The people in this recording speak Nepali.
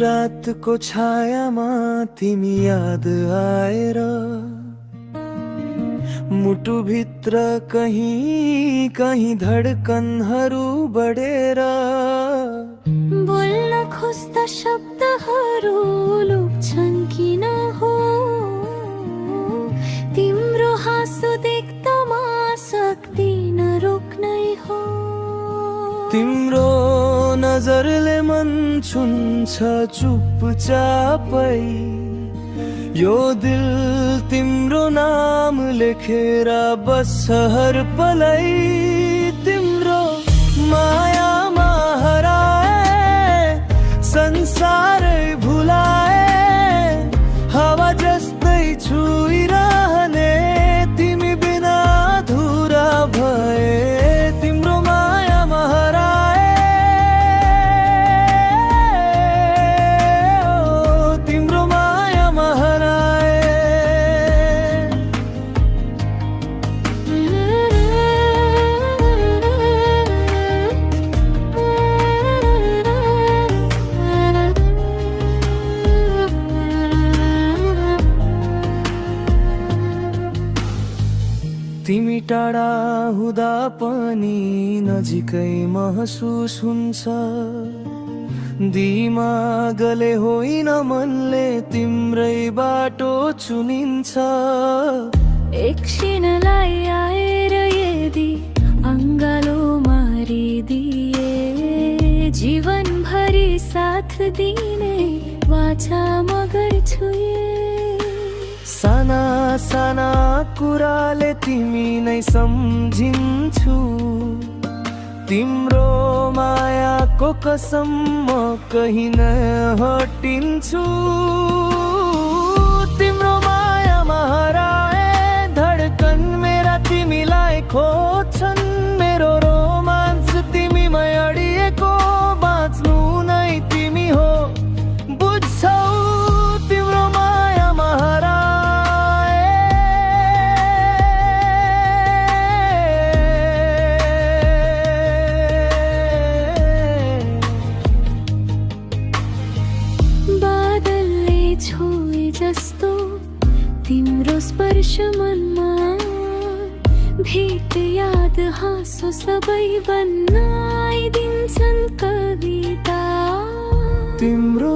रातको छायामा तिमी याद आएर मुटुभित्र कहीं कहीं धडकनहरू बढेर बोल्न खोज्दा शब्दहरू लुक्छन् किन हो तिम्रो हाँसो देख्दामा सक्दिन रोक्नै हो तिम्रो नजरले मन छुन्छ चुपचापै यो दिल तिम्रो नाम लेखेर बस्छ हर पलै तिम्रो मायामा हराए संसारै भुलाए हावा जस्तै छुइरहने तिमी बिना अधुरा भए तिम्रो मायामा हराए तिम्रो मायामा हराए तिमी टाढा हुँदा पनि नजिकै महसुस हुन्छ दिमागले होइन मनले तिम्रै बाटो चुनिन्छ एकछिनलाई आएर यदि अङ्गालो मारिदिए जीवनभरि साथ दिने वाचा म गर्छु साना साना कुराले तिमी नै सम्झिन्छु तिम्रो मायाको कसम म कहीँ न हटिन्छु तिम्रो मायामा हराए धडकन मेरा तिमीलाई खोज्छन् मेरो रोमान्स तिमीमै अडिएको बाँच्नु नै तिमी हो बुझ्छौ तिम्रो मायामा बादलले छोए जस्तो तिम्रो स्पर्श मनमा भेट याद हाँसो सबै बनाइदिन्छन् कविता तिम्रो